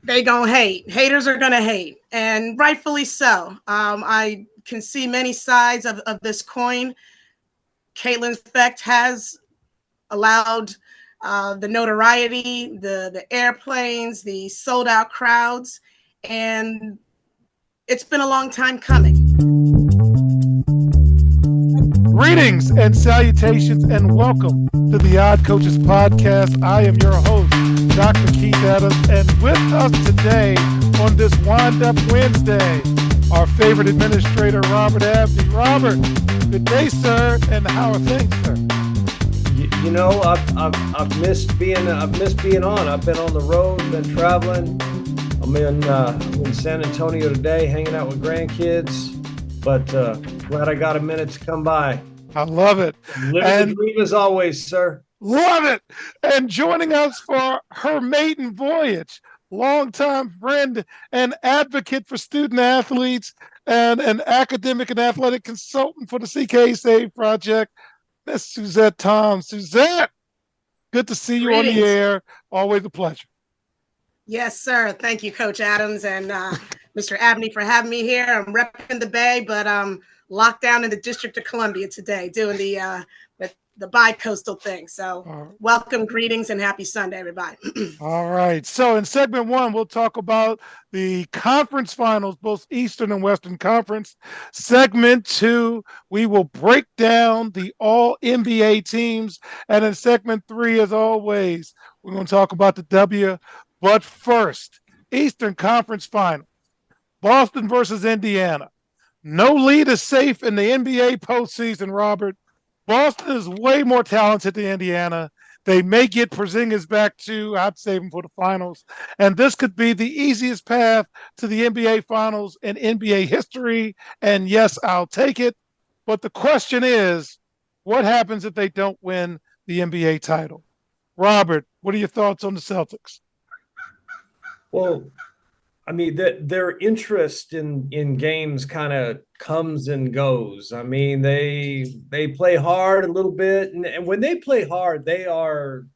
They gonna hate. Haters are gonna hate, and rightfully so. I can see many sides of this coin. Caitlin's effect has allowed the notoriety, the airplanes, the sold out crowds, and it's been a long time coming. Greetings and salutations, and welcome to the Odd Coaches Podcast. I am your host, Dr. Keith Adams, and with us today on this Wind Up Wednesday, our favorite administrator, Robert Abney. Robert, good day, sir, and how are things, sir? You know, I've missed being on. I've been on the road, been traveling. I'm in San Antonio today, hanging out with grandkids. But glad I got a minute to come by. I love it. Living the dream as always, sir. Love it. And joining us for her maiden voyage, longtime friend and advocate for student athletes and an academic and athletic consultant for the CKSA Project, Miss Suzette Tom. Suzette, good to see you Greetings. on the air. Always a pleasure. Yes, sir. Thank you, Coach Adams and Mr. Abney, for having me here. I'm repping the Bay, but I'm locked down in the District of Columbia today, doing the bi-coastal thing. So welcome, greetings, and happy Sunday, everybody. All right. So in segment one, we'll talk about the conference finals, both Eastern and Western Conference. Segment two, we will break down the all NBA teams. And in segment three, as always, we're going to talk about the W. But first, Eastern Conference Finals, Boston versus Indiana. No lead is safe in the NBA postseason, Robert. Boston is way more talented than Indiana. They may get Porzingis back too. I'd save him for the finals. And this could be the easiest path to the NBA finals in NBA history. And yes, I'll take it. But the question is, what happens if they don't win the NBA title? Robert, what are your thoughts on the Celtics? Well, I mean, their interest in games kind of comes and goes. I mean, they play hard a little bit, and when they play hard, they're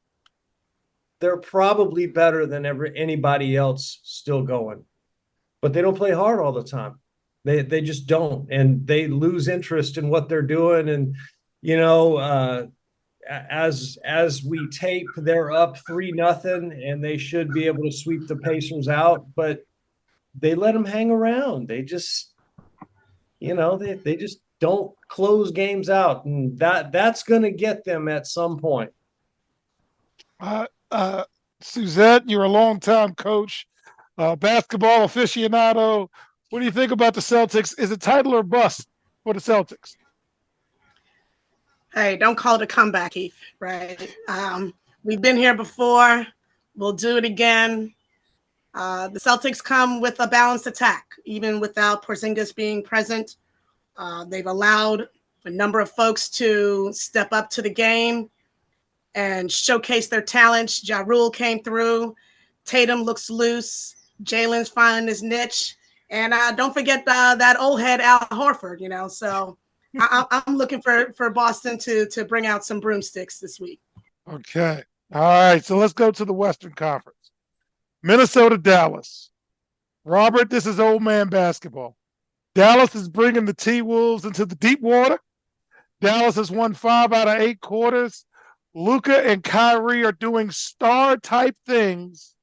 probably better than anybody else still going. But they don't play hard all the time. They just don't, and they lose interest in what they're doing. And you know, as we tape, they're up 3-0, and they should be able to sweep the Pacers out, but they let them hang around. They just, they just don't close games out, and that's going to get them at some point. Suzette, you're a longtime coach, basketball aficionado. What do you think about the Celtics? Is it title or bust for the Celtics? Hey, don't call it a comeback, Heath, right? We've been here before. We'll do it again. The Celtics come with a balanced attack, even without Porzingis being present. They've allowed a number of folks to step up to the game and showcase their talents. Ja Rule came through. Tatum looks loose. Jalen's finding his niche. And don't forget that old head Al Horford, So I'm looking for Boston to bring out some broomsticks this week. Okay. All right. So let's go to the Western Conference. Minnesota, Dallas. Robert, this is old man basketball. Dallas is bringing the T-Wolves into the deep water. Dallas has won 5 out of 8 quarters. Luka and Kyrie are doing star-type things.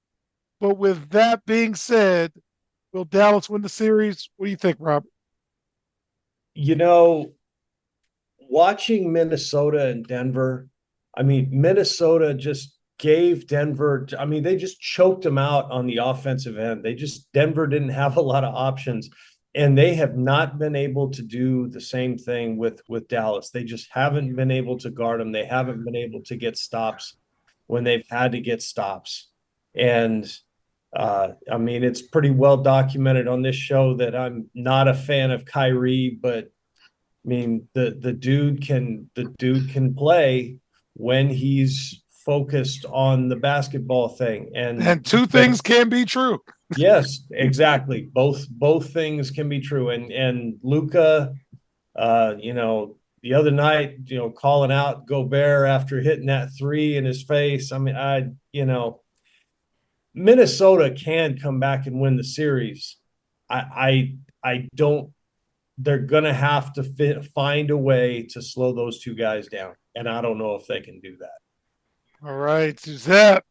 But with that being said, will Dallas win the series? What do you think, Robert? Watching Minnesota and Denver, I mean, Minnesota just gave Denver, they just choked them out on the offensive end. Denver didn't have a lot of options, and they have not been able to do the same thing with Dallas. They just haven't been able to guard them. They haven't been able to get stops when they've had to get stops. And it's pretty well documented on this show that I'm not a fan of Kyrie, but the dude can play when he's focused on the basketball thing. And two things can be true. Yes, exactly. Both things can be true. And Luka, the other night, calling out Gobert after hitting that 3 in his face. Minnesota can come back and win the series. I don't. They're gonna have to find a way to slow those two guys down, and I don't know if they can do that. All right, Suzette,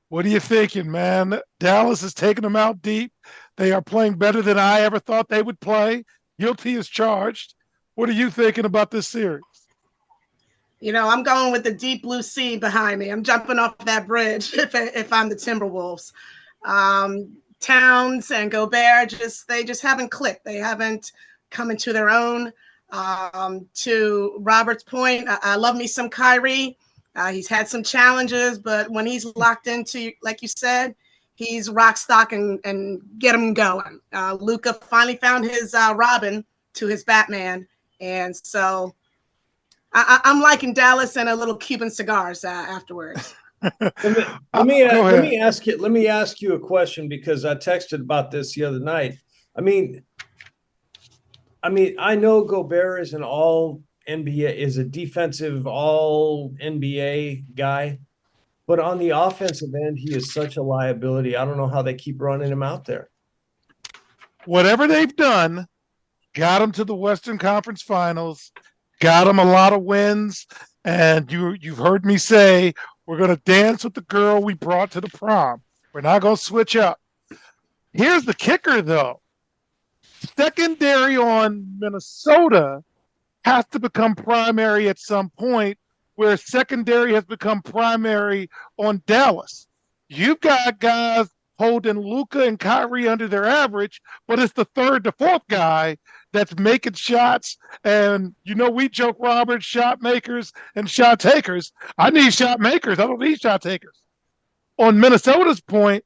what are you thinking, man? Dallas is taking them out deep. They are playing better than I ever thought they would play. Guilty as charged. What are you thinking about this series? I'm going with the deep blue sea behind me. I'm jumping off that bridge if I'm the Timberwolves. Towns and Gobert they just haven't clicked. They haven't come into their own. To Robert's point, I love me some Kyrie. He's had some challenges, but when he's locked into, like you said, he's rock stock and get him going. Luka finally found his Robin to his Batman, and so I'm liking Dallas and a little Cuban cigars afterwards. Let me ask you a question, because I texted about this the other night. I mean, I know Gobert is an all NBA, is a defensive all NBA guy, but on the offensive end, he is such a liability. I don't know how they keep running him out there. Whatever they've done, got them to the Western Conference Finals, got them a lot of wins, and you've heard me say we're going to dance with the girl we brought to the prom. We're not going to switch up. Here's the kicker, though. Secondary on Minnesota has to become primary at some point, where secondary has become primary on Dallas. You've got guys holding Luka and Kyrie under their average, but it's the third to fourth guy that's making shots. And, we joke, Robert, shot makers and shot takers. I need shot makers. I don't need shot takers. On Minnesota's point,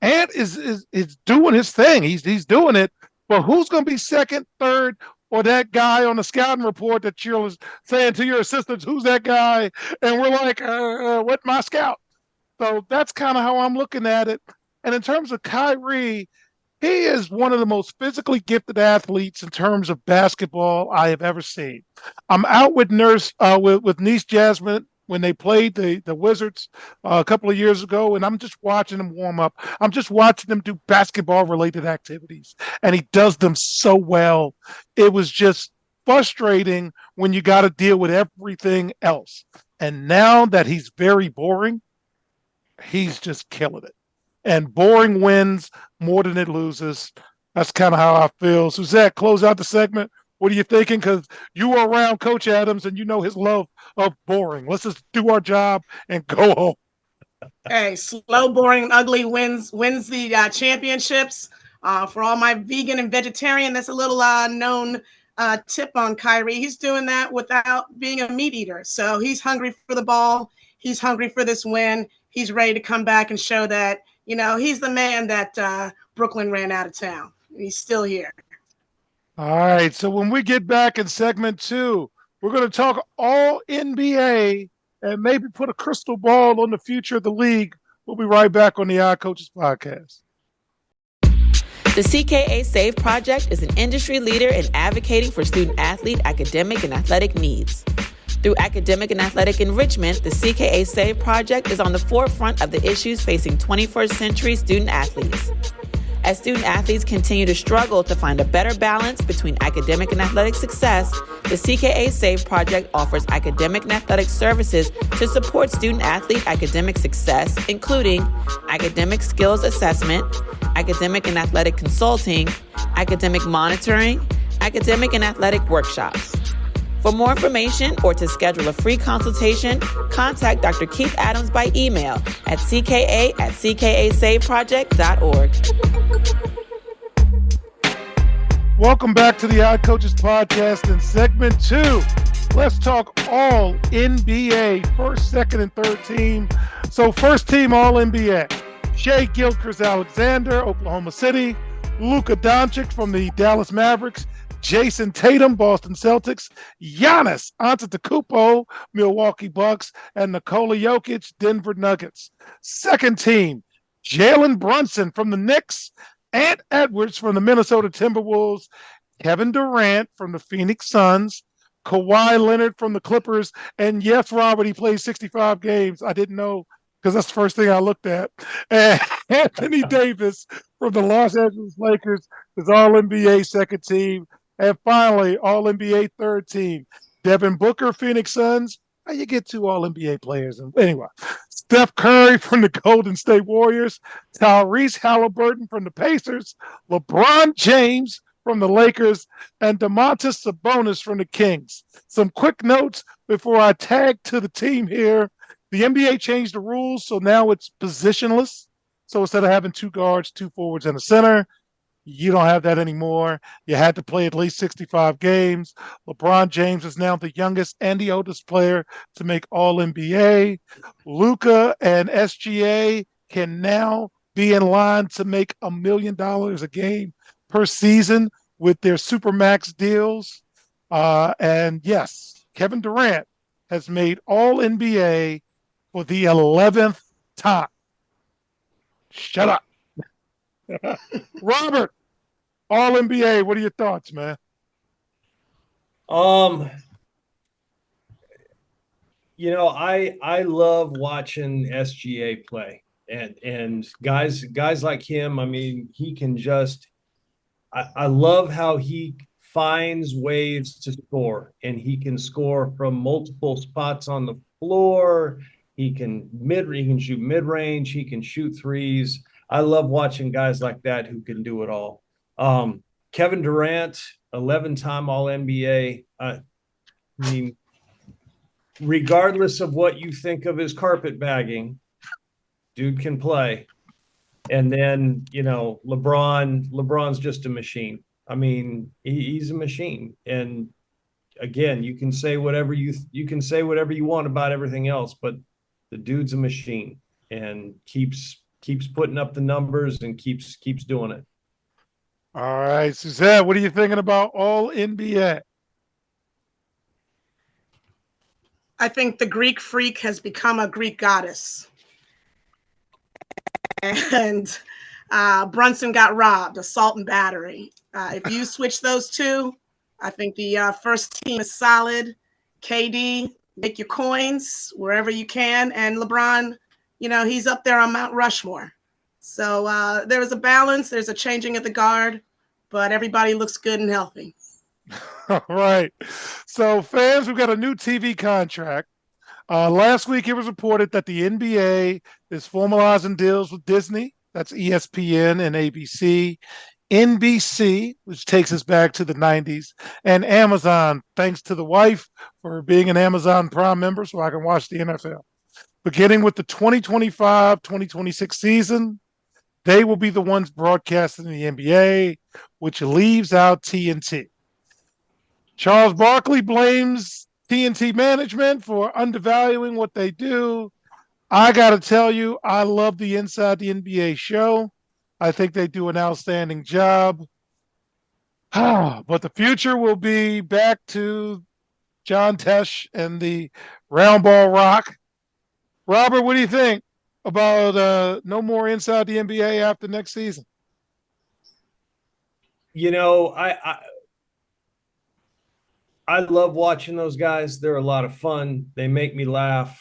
Ant is doing his thing. He's doing it. But who's going to be second, third, or that guy on the scouting report that you're saying to your assistants, who's that guy? And we're like, what, my scout? So that's kind of how I'm looking at it. And in terms of Kyrie, he is one of the most physically gifted athletes in terms of basketball I have ever seen. I'm out with Niece Jasmine when they played the Wizards a couple of years ago, and I'm just watching them warm up. I'm just watching them do basketball-related activities, and he does them so well. It was just frustrating when you got to deal with everything else. And now that he's very boring, he's just killing it. And boring wins more than it loses. That's kind of how I feel. Suzette, close out the segment. What are you thinking? Because you were around Coach Adams and you know his love of boring. Let's just do our job and go home. Hey, slow, boring, and ugly wins the championships. For all my vegan and vegetarian, that's a little known tip on Kyrie. He's doing that without being a meat eater. So he's hungry for the ball. He's hungry for this win. He's ready to come back and show that, he's the man that Brooklyn ran out of town. He's still here. All right. So when we get back in segment 2, we're going to talk all NBA and maybe put a crystal ball on the future of the league. We'll be right back on the Odd Coaches podcast. The CKA SAVE Project is an industry leader in advocating for student-athlete, academic, and athletic needs. Through academic and athletic enrichment, the CKA SAVE Project is on the forefront of the issues facing 21st century student-athletes. As student-athletes continue to struggle to find a better balance between academic and athletic success, the CKA SAVE Project offers academic and athletic services to support student-athlete academic success, including academic skills assessment, academic and athletic consulting, academic monitoring, academic and athletic workshops. For more information or to schedule a free consultation, contact Dr. Keith Adams by email at cka@ckasaveproject.org. Welcome back to the Odd Coaches podcast in segment 2. Let's talk all NBA, first, second, and third team. So first team all NBA. Shai Gilgeous-Alexander, Oklahoma City. Luka Doncic from the Dallas Mavericks. Jason Tatum, Boston Celtics, Giannis Antetokounmpo, Milwaukee Bucks, and Nikola Jokic, Denver Nuggets. Second team, Jalen Brunson from the Knicks, Ant Edwards from the Minnesota Timberwolves, Kevin Durant from the Phoenix Suns, Kawhi Leonard from the Clippers, and yes, Robert, he played 65 games. I didn't know because that's the first thing I looked at. And Anthony Davis from the Los Angeles Lakers is All-NBA second team. And finally, All-NBA third team. Devin Booker, Phoenix Suns. How you get two All-NBA players? Anyway, Steph Curry from the Golden State Warriors. Tyrese Halliburton from the Pacers. LeBron James from the Lakers. And Domantas Sabonis from the Kings. Some quick notes before I tag to the team here. The NBA changed the rules, so now it's positionless. So instead of having two guards, two forwards, and a center, you don't have that anymore. You had to play at least 65 games. LeBron James is now the youngest and the oldest player to make All-NBA. Luka and SGA can now be in line to make $1 million a game per season with their Supermax deals. And yes, Kevin Durant has made All-NBA for the 11th time. Shut up. Robert, All-NBA, what are your thoughts, man? I love watching SGA play, and guys like him. I mean, he can just. I love how he finds ways to score, and he can score from multiple spots on the floor. He can shoot mid-range, he can shoot threes. I love watching guys like that who can do it all. Kevin Durant, 11-time All-NBA. I mean, regardless of what you think of his carpetbagging, dude can play. And then, LeBron's just a machine. I mean, he's a machine. And again, you can say whatever you want about everything else, but the dude's a machine and keeps putting up the numbers and keeps doing it. All right, Suzette, what are you thinking about All-NBA? I think the Greek freak has become a Greek goddess. And Brunson got robbed, assault and battery. If you switch those two, I think the first team is solid. KD, make your coins wherever you can. And LeBron, he's up there on Mount Rushmore. So there's a balance. There's a changing of the guard, but everybody looks good and healthy. All right. So fans, we've got a new TV contract. Last week, it was reported that the NBA is formalizing deals with Disney, that's ESPN and ABC, NBC, which takes us back to the 90s, and Amazon, thanks to the wife for being an Amazon Prime member so I can watch the NFL. Beginning with the 2025-2026 season, they will be the ones broadcasting the NBA, which leaves out TNT. Charles Barkley blames TNT management for undervaluing what they do. I got to tell you, I love the Inside the NBA show. I think they do an outstanding job. But the future will be back to John Tesh and the round ball rock. Robert, what do you think about no more Inside the NBA after next season? I love watching those guys. They're a lot of fun. They make me laugh,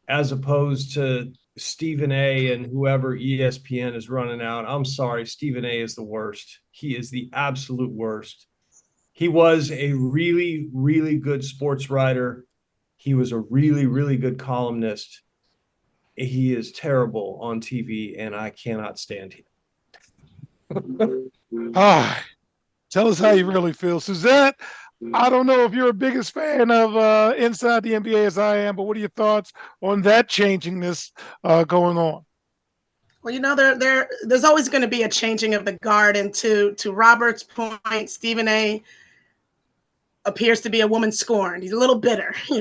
as opposed to Stephen A. and whoever ESPN is running out. I'm sorry, Stephen A. is the worst. He is the absolute worst. He was a really, really good sports writer. He was a really, really good columnist. He is terrible on TV, and I cannot stand him. Tell us how you really feel. Suzette, I don't know if you're a biggest fan of Inside the NBA as I am, but what are your thoughts on that changingness going on? Well, there's always going to be a changing of the guard. And to Robert's point, Stephen A. appears to be a woman scorned. He's a little bitter, he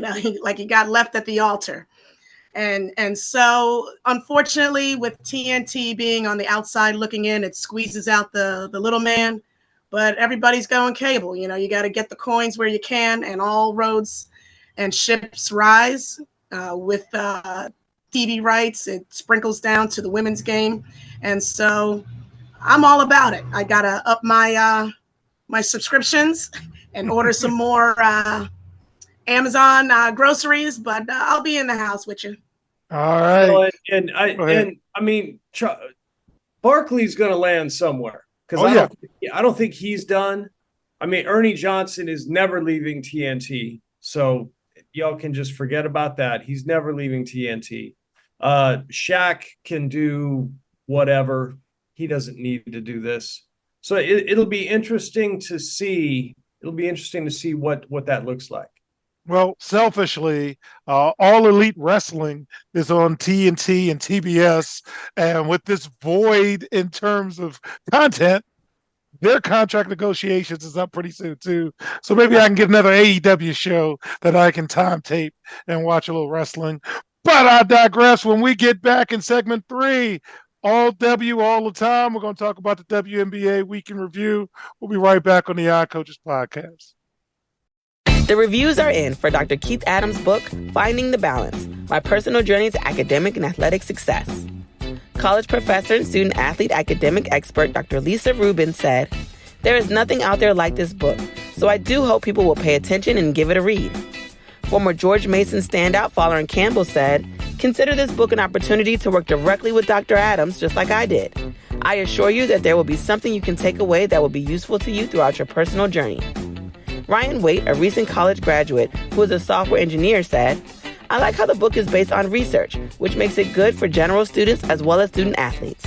got left at the altar. And so, unfortunately, with TNT being on the outside looking in, it squeezes out the little man. But everybody's going cable. You got to get the coins where you can, and all roads and ships rise with TV rights. It sprinkles down to the women's game. And so I'm all about it. I got to up my my subscriptions and order some more Amazon groceries, but I'll be in the house with you. All right. So, Go ahead. I mean, Barkley's going to land somewhere because Oh, yeah. I don't think he's done. I mean, Ernie Johnson is never leaving TNT, so y'all can just forget about that. He's never leaving TNT. Shaq can do whatever. He doesn't need to do this. So it'll be interesting to see. It'll be interesting to see what that looks like. Well, selfishly, All Elite Wrestling is on TNT and TBS, and with this void in terms of content, their contract negotiations is up pretty soon too. So maybe I can get another AEW show that I can time tape and watch a little wrestling. But I digress. When we get back in segment 3, all W all the time, we're going to talk about the WNBA Week in Review. We'll be right back on the Odd Coaches Podcast. The reviews are in for Dr. Keith Adams' book, Finding the Balance, My Personal Journey to Academic and Athletic Success. College professor and student athlete academic expert Dr. Lisa Rubin said, "There is nothing out there like this book, so I do hope people will pay attention and give it a read." Former George Mason standout Folarin Campbell said, "Consider this book an opportunity to work directly with Dr. Adams just like I did. I assure you that there will be something you can take away that will be useful to you throughout your personal journey." Ryan Waite, a recent college graduate who is a software engineer, said, "I like how the book is based on research, which makes it good for general students as well as student athletes."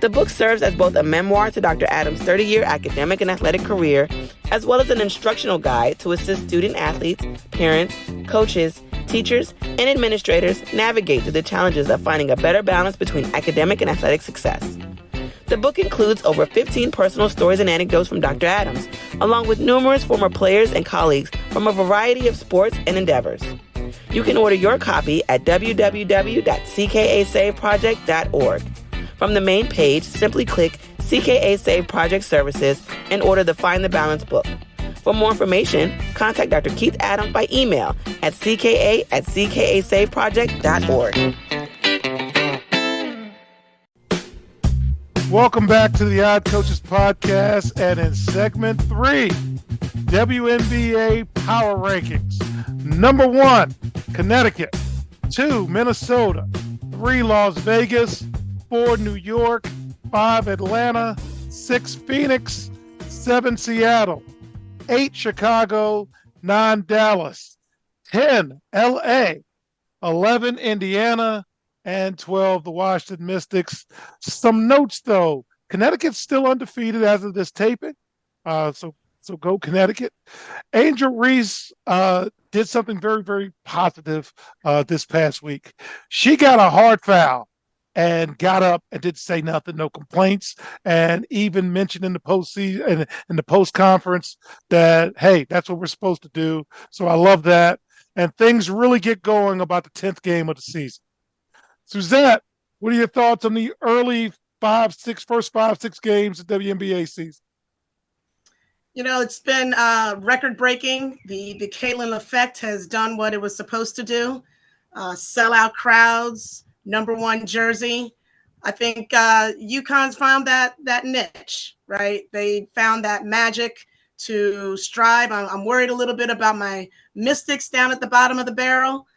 The book serves as both a memoir to Dr. Adams' 30-year academic and athletic career, as well as an instructional guide to assist student athletes, parents, coaches, teachers, and administrators navigate through the challenges of finding a better balance between academic and athletic success. The book includes over 15 personal stories and anecdotes from Dr. Adams, along with numerous former players and colleagues from a variety of sports and endeavors. You can order your copy at www.ckasaveproject.org. From the main page, simply click CKA Save Project Services and order the Find the Balance book. For more information, contact Dr. Keith Adams by email at cka@ckasaveproject.org. Welcome back to the Odd Coaches Podcast, and in segment 3, WNBA Power Rankings. Number 1, Connecticut. 2, Minnesota. 3, Las Vegas. 4, New York. 5, Atlanta. 6, Phoenix. 7, Seattle. 8, Chicago. 9, Dallas. 10, LA. 11, Indiana. And 12, the Washington Mystics. Some notes, though. Connecticut's still undefeated as of this taping. So go Connecticut. Angel Reese did something very, very positive this past week. She got a hard foul and got up and didn't say nothing, no complaints, and even mentioned in the postseason, in the post conference, that, hey, that's what we're supposed to do. So I love that. And things really get going about the 10th game of the season. Suzette, what are your thoughts on the early first 5-6 games of WNBA season? You know, it's been record-breaking. The Caitlin effect has done what it was supposed to do. Sellout crowds, number 1 jersey. I think UConn's found that niche, right? They found that magic to strive. I'm worried a little bit about my Mystics down at the bottom of the barrel.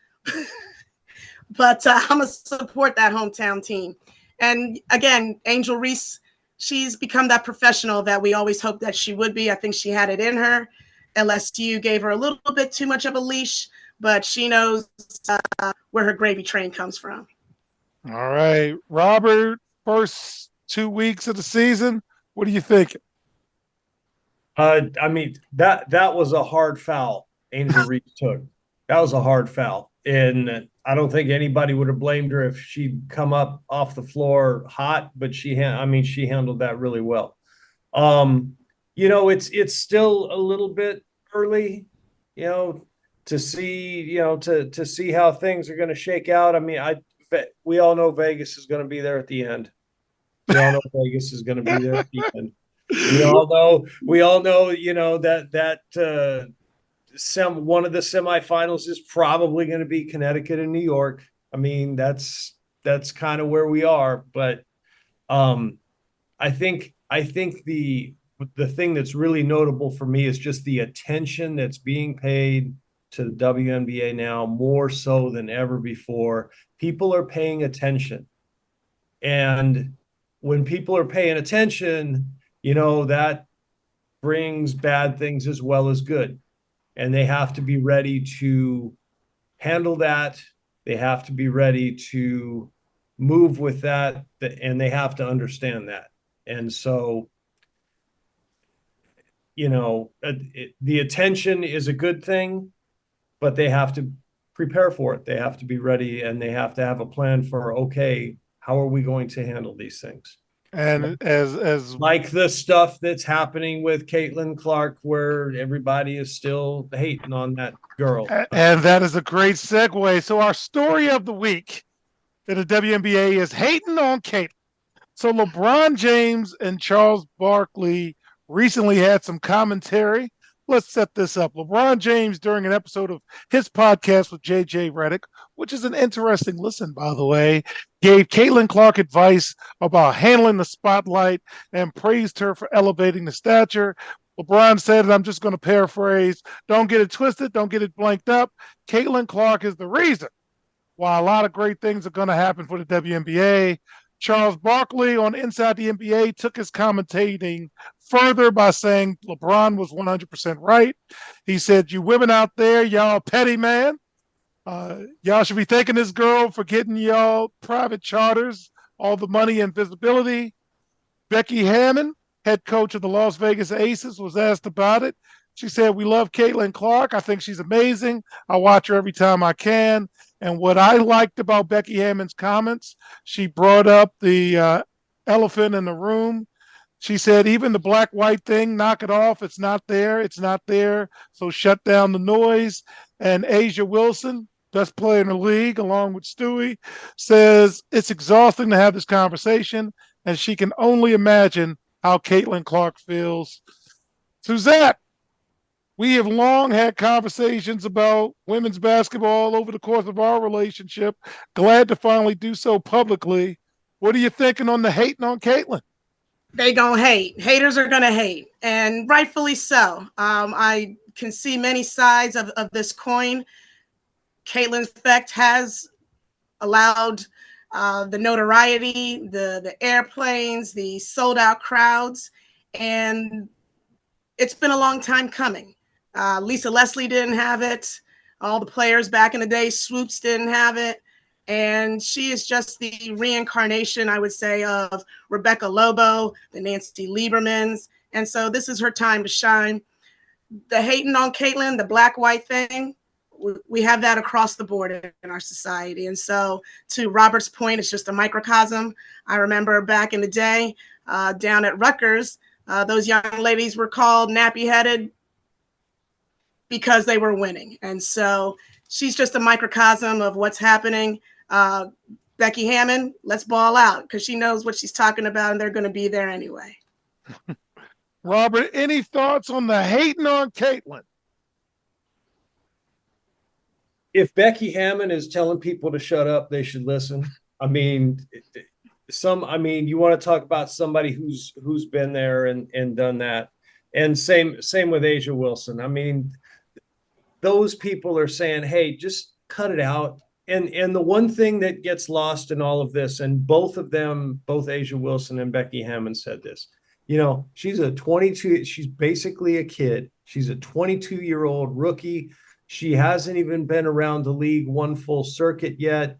But I'm going to support that hometown team. And again, Angel Reese, she's become that professional that we always hoped that she would be. I think she had it in her. LSU gave her a little bit too much of a leash, but she knows where her gravy train comes from. All right. Robert, first 2 weeks of the season, what are you thinking? I mean, that was a hard foul Angel Reese took. That was a hard foul. And I don't think anybody would have blamed her if she'd come up off the floor hot, but she handled that really well. You know, it's still a little bit early, you know, to see how things are going to shake out. I mean, we all know Vegas is going to be there at the end. We all know Vegas is going to be there at the end. We all know, you know, that one of the semifinals is probably going to be Connecticut and New York. I mean, that's kind of where we are. But I think the thing that's really notable for me is just the attention that's being paid to the WNBA now more so than ever before. People are paying attention. And when people are paying attention, that brings bad things as well as good. And they have to be ready to handle that. They have to be ready to move with that, and they have to understand that. And so, the attention is a good thing, but they have to prepare for it. They have to be ready, and they have to have a plan for, okay, how are we going to handle these things? And as like the stuff that's happening with Caitlin Clark, where everybody is still hating on that girl. And that is a great segue. So our story of the week in the WNBA is hating on Caitlin. So LeBron James and Charles Barkley recently had some commentary. Let's set this up. LeBron James, during an episode of his podcast with JJ Redick, which is an interesting listen, by the way, gave Caitlin Clark advice about handling the spotlight and praised her for elevating the stature. LeBron said, and I'm just going to paraphrase, don't get it twisted, don't get it blanked up. Caitlin Clark is the reason why a lot of great things are going to happen for the WNBA. Charles Barkley on Inside the NBA took his commentating further by saying LeBron was 100% right. He said, you women out there, y'all petty, man. Y'all should be thanking this girl for getting y'all private charters, all the money and visibility. Becky Hammon, head coach of the Las Vegas Aces, was asked about it. She said, we love Caitlin Clark. I think she's amazing. I watch her every time I can. And what I liked about Becky Hammon's comments, she brought up the elephant in the room. She said, even the black-white thing, knock it off. It's not there. It's not there. So shut down the noise. And A'ja Wilson, best player in the league, along with Stewie, says it's exhausting to have this conversation, and she can only imagine how Caitlin Clark feels. Suzette, we have long had conversations about women's basketball over the course of our relationship. Glad to finally do so publicly. What are you thinking on the hating on Caitlin? They gonna hate. Haters are gonna hate, and rightfully so. I can see many sides of this coin. Caitlin's effect has allowed the notoriety, the airplanes, the sold out crowds, and it's been a long time coming. Lisa Leslie didn't have it. All the players back in the day, Swoops didn't have it. And she is just the reincarnation, I would say, of Rebecca Lobo, the Nancy Liebermans. And so this is her time to shine. The hating on Caitlin, the black-white thing, we have that across the board in our society. And so to Robert's point, it's just a microcosm. I remember back in the day down at Rutgers, those young ladies were called nappy-headed because they were winning. And so she's just a microcosm of what's happening. Becky Hammon, let's ball out, because she knows what she's talking about, and they're going to be there anyway. Robert, any thoughts on the hating on Caitlin? If Becky Hammon is telling people to shut up, they should listen. I mean, you want to talk about somebody who's been there and done that. And same with A'ja Wilson. I mean, those people are saying, hey, just cut it out. And the one thing that gets lost in all of this, and both of them, both A'ja Wilson and Becky Hammon said this, she's she's basically a kid. She's a 22-year-old rookie. She hasn't even been around the league one full circuit yet.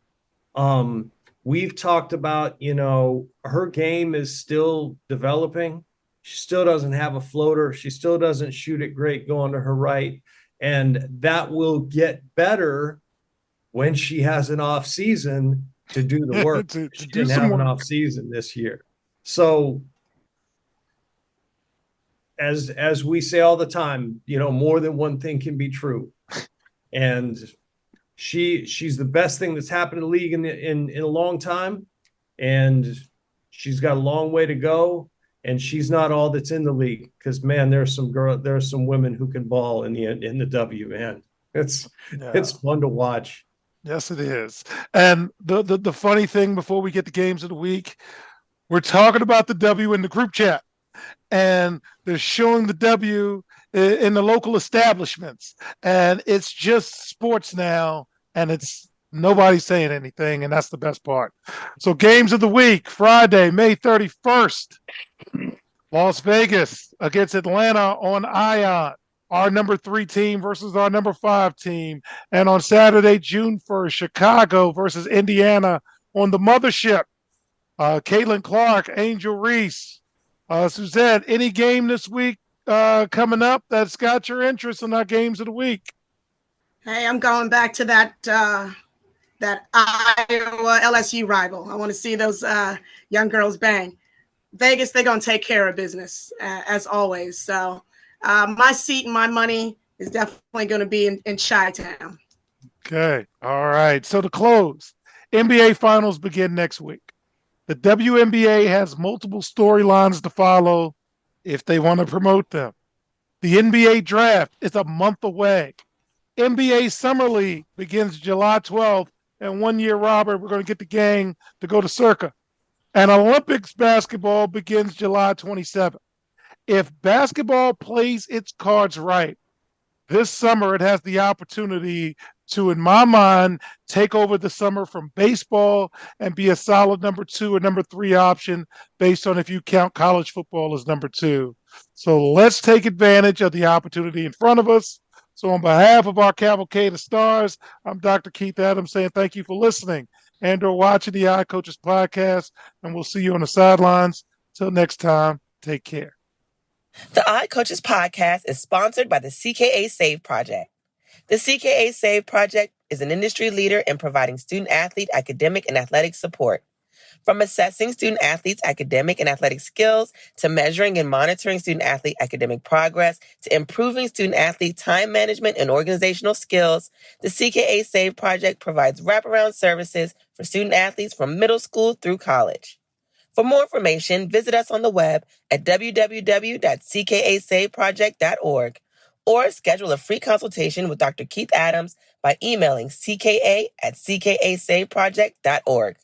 We've talked about, her game is still developing. She still doesn't have a floater. She still doesn't shoot it great going to her right. And that will get better when she has an off season to do the work. She didn't have an off season this year. So as we say all the time, more than one thing can be true. And she's the best thing that's happened to the league in a long time. And she's got a long way to go. And she's not all that's in the league, because man, there are some women who can ball in the WN. It's fun to watch. Yes, it is. And the funny thing, before we get to games of the week, we're talking about the W in the group chat, and they're showing the W in the local establishments. And it's just sports now, and it's nobody's saying anything, and that's the best part. So games of the week, Friday, May 31st, Las Vegas against Atlanta on Ion, our number 3 team versus our number 5 team. And on Saturday, June 1st, Chicago versus Indiana on the mothership. Caitlin Clark, Angel Reese. Suzette, any game this week coming up that's got your interest in our games of the week? Hey, I'm going back to that Iowa LSU rival. I want to see those young girls bang. Vegas, they're going to take care of business as always. So my seat and my money is definitely going to be in Chi-Town. Okay. All right. So to close, NBA Finals begin next week. The WNBA has multiple storylines to follow if they want to promote them. The NBA draft is a month away. NBA Summer League begins July 12th. And 1 year, Robert, we're going to get the gang to go to Circa. And Olympics basketball begins July 27th. If basketball plays its cards right, this summer it has the opportunity to, in my mind, take over the summer from baseball and be a solid number 2 or number 3 option based on if you count college football as number 2. So let's take advantage of the opportunity in front of us. So on behalf of our Cavalcade of Stars, I'm Dr. Keith Adams saying thank you for listening and or watching the iCoaches podcast, and we'll see you on the sidelines. Till next time, take care. The iCoaches podcast is sponsored by the CKA Save Project. The CKA Save Project is an industry leader in providing student-athlete academic and athletic support. From assessing student-athletes' academic and athletic skills, to measuring and monitoring student-athlete academic progress, to improving student-athlete time management and organizational skills, the CKA Save Project provides wraparound services for student-athletes from middle school through college. For more information, visit us on the web at www.ckasaveproject.org or schedule a free consultation with Dr. Keith Adams by emailing cka@ckasaveproject.org.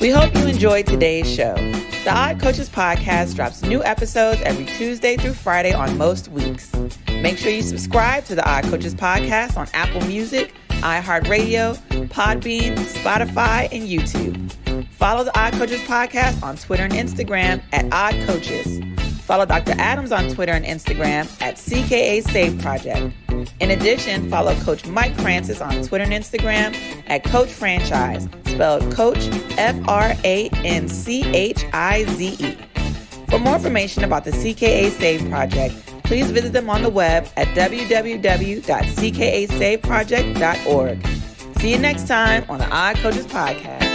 We hope you enjoyed today's show. The iCoaches podcast drops new episodes every Tuesday through Friday on most weeks. Make sure you subscribe to the iCoaches podcast on Apple Music, iHeartRadio, Podbean, Spotify, and YouTube. Follow the iCoaches podcast on Twitter and Instagram at oddcoaches. Follow Dr. Adams on Twitter and Instagram at CKA Save Project. In addition, follow Coach Mike Francis on Twitter and Instagram at Coach Franchise, spelled Coach FRANCHIZE. For more information about the CKA Save Project, please visit them on the web at www.ckasaveproject.org. See you next time on the iCoaches podcast.